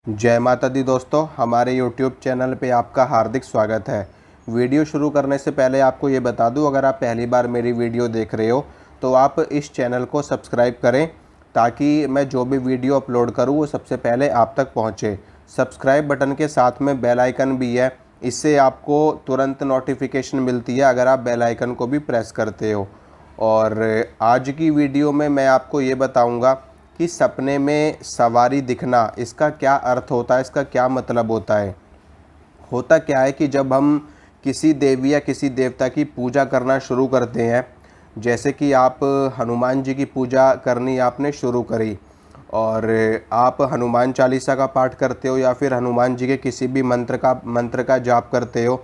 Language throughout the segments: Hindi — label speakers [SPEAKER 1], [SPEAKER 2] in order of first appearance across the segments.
[SPEAKER 1] जय माता दी दोस्तों, हमारे YouTube चैनल पे आपका हार्दिक स्वागत है। वीडियो शुरू करने से पहले आपको ये बता दूं, अगर आप पहली बार मेरी वीडियो देख रहे हो तो आप इस चैनल को सब्सक्राइब करें ताकि मैं जो भी वीडियो अपलोड करूं वो सबसे पहले आप तक पहुंचे। सब्सक्राइब बटन के साथ में बेल आइकन भी है, इससे आपको तुरंत नोटिफिकेशन मिलती है अगर आप बेल आइकन को भी प्रेस करते हो। और आज की वीडियो में मैं आपको ये बताऊँगा कि सपने में सवारी दिखना, इसका क्या अर्थ होता है, इसका क्या मतलब होता है। होता क्या है कि जब हम किसी देवी या किसी देवता की पूजा करना शुरू करते हैं, जैसे कि आप हनुमान जी की पूजा करनी आपने शुरू करी और आप हनुमान चालीसा का पाठ करते हो या फिर हनुमान जी के किसी भी मंत्र का जाप करते हो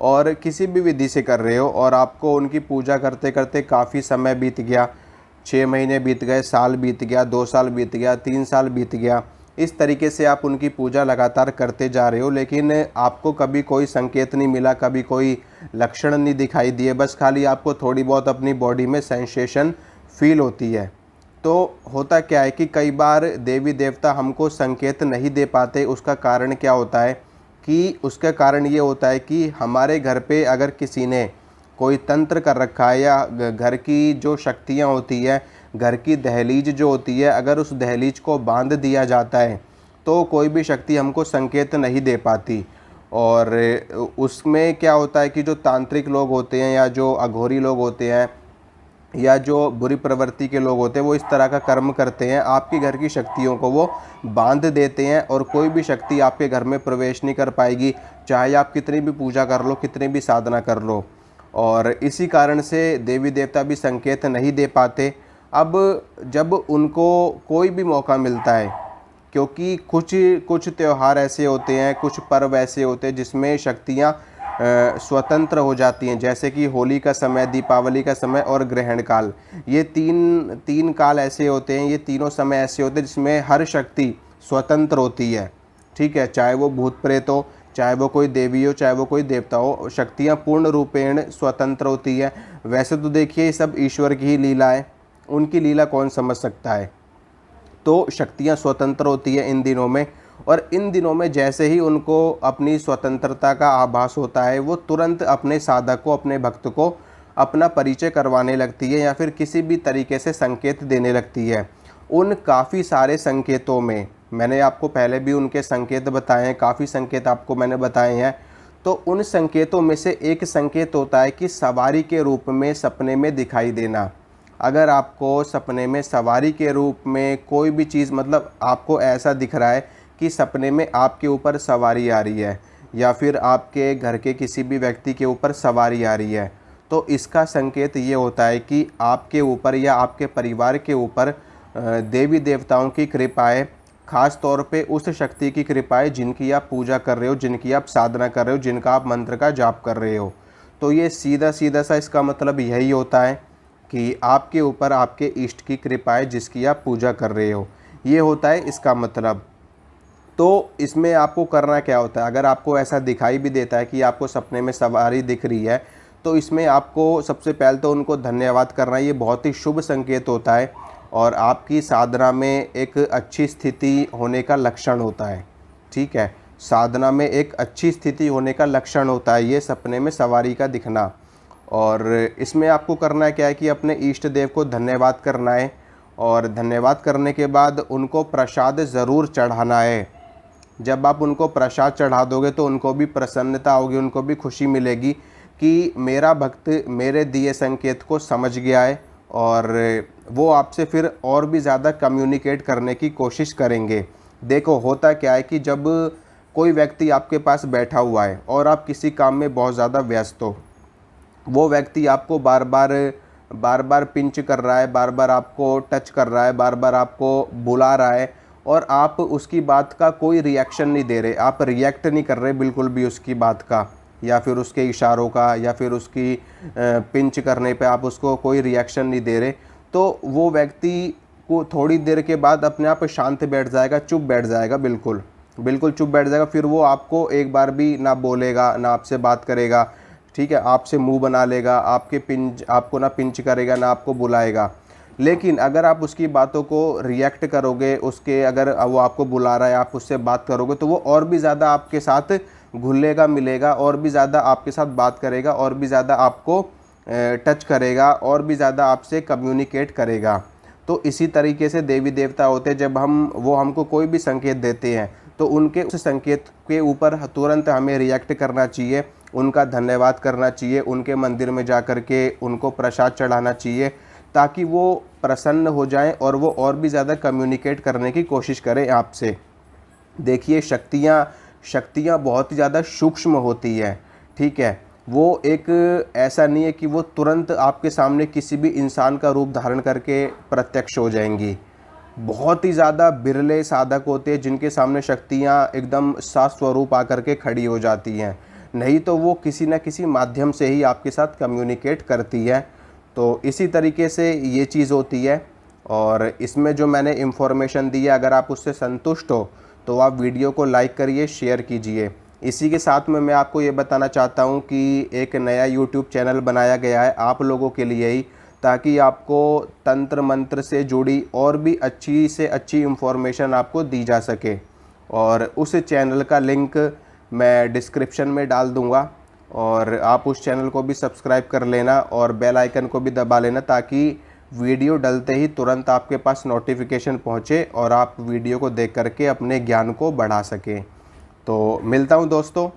[SPEAKER 1] और किसी भी विधि से कर रहे हो और आपको उनकी पूजा करते करते काफ़ी समय बीत गया, 6 महीने बीत गए, साल बीत गया, 2 साल बीत गया, 3 साल बीत गया। इस तरीके से आप उनकी पूजा लगातार करते जा रहे हो, लेकिन आपको कभी कोई संकेत नहीं मिला, कभी कोई लक्षण नहीं दिखाई दिए, बस खाली आपको थोड़ी बहुत अपनी बॉडी में सेंसेशन फील होती है। तो होता क्या है कि कई बार देवी देवता हमको संकेत नहीं दे पाते। उसका कारण क्या होता है कि उसका कारण ये होता है कि हमारे घर पे अगर किसी ने कोई तंत्र कर रखा है या घर की जो शक्तियाँ होती है, घर की दहलीज जो होती है, अगर उस दहलीज को बांध दिया जाता है तो कोई भी शक्ति हमको संकेत नहीं दे पाती। और उसमें क्या होता है कि जो तांत्रिक लोग होते हैं या जो अघोरी लोग होते हैं या जो बुरी प्रवृत्ति के लोग होते हैं, वो इस तरह का कर्म करते हैं, आपके घर की शक्तियों को वो बांध देते हैं और कोई भी शक्ति आपके घर में प्रवेश नहीं कर पाएगी, चाहे आप कितनी भी पूजा कर लो, कितनी भी साधना कर लो। और इसी कारण से देवी देवता भी संकेत नहीं दे पाते। अब जब उनको कोई भी मौका मिलता है, क्योंकि कुछ कुछ त्यौहार ऐसे होते हैं, कुछ पर्व ऐसे होते हैं जिसमें शक्तियाँ स्वतंत्र हो जाती हैं, जैसे कि होली का समय, दीपावली का समय और ग्रहण काल। ये तीन काल ऐसे होते हैं, ये तीनों समय ऐसे होते हैं जिसमें हर शक्ति स्वतंत्र होती है। ठीक है, चाहे वो भूत प्रेत हो, चाहे वो कोई देवी हो, चाहे वो कोई देवता हो, शक्तियाँ पूर्ण रूपेण स्वतंत्र होती है। वैसे तो देखिए ये सब ईश्वर की ही लीला है, उनकी लीला कौन समझ सकता है। तो शक्तियाँ स्वतंत्र होती है इन दिनों में, और इन दिनों में जैसे ही उनको अपनी स्वतंत्रता का आभास होता है, वो तुरंत अपने साधक को, अपने भक्त को अपना परिचय करवाने लगती है या फिर किसी भी तरीके से संकेत देने लगती है। उन काफ़ी सारे संकेतों में मैंने आपको पहले भी उनके संकेत बताए हैं, काफ़ी संकेत आपको मैंने बताए हैं। तो उन संकेतों में से एक संकेत होता है कि सवारी के रूप में सपने में दिखाई देना। अगर आपको सपने में सवारी के रूप में कोई भी चीज़, मतलब आपको ऐसा दिख रहा है कि सपने में आपके ऊपर सवारी आ रही है या फिर आपके घर के किसी भी व्यक्ति के ऊपर सवारी आ रही है, तो इसका संकेत ये होता है कि आपके ऊपर या आपके परिवार के ऊपर देवी देवताओं की कृपाएँ, ख़ास तौर पे उस शक्ति की कृपाएँ जिनकी आप पूजा कर रहे हो, जिनकी आप साधना कर रहे हो, जिनका आप मंत्र का जाप कर रहे हो। तो ये सीधा सीधा सा इसका मतलब यही होता है कि आपके ऊपर आपके इष्ट की कृपाएँ जिसकी आप पूजा कर रहे हो, ये होता है इसका मतलब। तो इसमें आपको करना क्या होता है, अगर आपको ऐसा दिखाई भी देता है कि आपको सपने में सवारी दिख रही है, तो इसमें आपको सबसे पहले तो उनको धन्यवाद करना, ये बहुत ही शुभ संकेत होता है और आपकी साधना में एक अच्छी स्थिति होने का लक्षण होता है। ठीक है, साधना में एक अच्छी स्थिति होने का लक्षण होता है ये सपने में सवारी का दिखना। और इसमें आपको करना क्या है कि अपने इष्ट देव को धन्यवाद करना है और धन्यवाद करने के बाद उनको प्रसाद ज़रूर चढ़ाना है। जब आप उनको प्रसाद चढ़ा दोगे तो उनको भी प्रसन्नता होगी, उनको भी खुशी मिलेगी कि मेरा भक्त मेरे दिए संकेत को समझ गया है और वो आपसे फिर और भी ज़्यादा कम्युनिकेट करने की कोशिश करेंगे। देखो होता क्या है कि जब कोई व्यक्ति आपके पास बैठा हुआ है और आप किसी काम में बहुत ज़्यादा व्यस्त हो, वो व्यक्ति आपको बार बार पिंच कर रहा है, बार बार आपको टच कर रहा है, बार बार आपको बुला रहा है और आप उसकी बात का कोई रिएक्शन नहीं दे रहे, आप रिएक्ट नहीं कर रहे बिल्कुल भी उसकी बात का या फिर उसके इशारों का या फिर उसकी पिंच करने पे आप उसको कोई रिएक्शन नहीं दे रहे, तो वो व्यक्ति को थोड़ी देर के बाद अपने आप शांत बैठ जाएगा, चुप बैठ जाएगा, बिल्कुल बिल्कुल चुप बैठ जाएगा। फिर वो आपको एक बार भी ना बोलेगा, ना आपसे बात करेगा। ठीक है, आपसे मुंह बना लेगा, आपको ना पिंच करेगा, ना आपको बुलाएगा। लेकिन अगर आप उसकी बातों को रिएक्ट करोगे, उसके अगर वो आपको बुला रहा है, आप उससे बात करोगे, तो वो और भी ज़्यादा आपके साथ घुलेगा मिलेगा, और भी ज़्यादा आपके साथ बात करेगा, और भी ज़्यादा आपको टच करेगा, और भी ज़्यादा आपसे कम्युनिकेट करेगा। तो इसी तरीके से देवी देवता होते हैं, जब वो हमको कोई भी संकेत देते हैं तो उनके उस संकेत के ऊपर तुरंत हमें रिएक्ट करना चाहिए, उनका धन्यवाद करना चाहिए, उनके मंदिर में जा कर के उनको प्रसाद चढ़ाना चाहिए, ताकि वो प्रसन्न हो जाएं और वो और भी ज़्यादा कम्युनिकेट करने की कोशिश करें आपसे। देखिए, शक्तियाँ बहुत ही ज़्यादा सूक्ष्म होती हैं, ठीक है। वो एक ऐसा नहीं है कि वो तुरंत आपके सामने किसी भी इंसान का रूप धारण करके प्रत्यक्ष हो जाएंगी। बहुत ही ज़्यादा बिरले साधक होते हैं जिनके सामने शक्तियाँ एकदम सास्वरूप आकर के खड़ी हो जाती हैं, नहीं तो वो किसी न किसी माध्यम से ही आपके साथ कम्युनिकेट करती है। तो इसी तरीके से ये चीज़ होती है, और इसमें जो मैंने इन्फॉर्मेशन दी है, अगर आप उससे संतुष्ट हो तो आप वीडियो को लाइक करिए, शेयर कीजिए। इसी के साथ में मैं आपको ये बताना चाहता हूँ कि एक नया यूट्यूब चैनल बनाया गया है आप लोगों के लिए ही, ताकि आपको तंत्र मंत्र से जुड़ी और भी अच्छी से अच्छी इन्फॉर्मेशन आपको दी जा सके। और उस चैनल का लिंक मैं डिस्क्रिप्शन में डाल दूँगा, और आप उस चैनल को भी सब्सक्राइब कर लेना और बेल आइकन को भी दबा लेना, ताकि वीडियो डलते ही तुरंत आपके पास नोटिफिकेशन पहुँचे और आप वीडियो को देख करके अपने ज्ञान को बढ़ा सकें। तो मिलता हूँ दोस्तों,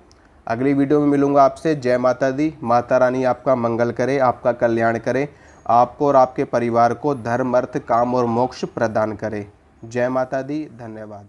[SPEAKER 1] अगली वीडियो में मिलूँगा आपसे। जय माता दी। माता रानी आपका मंगल करे, आपका कल्याण करे, आपको और आपके परिवार को धर्म, अर्थ, काम और मोक्ष प्रदान करे। जय माता दी। धन्यवाद।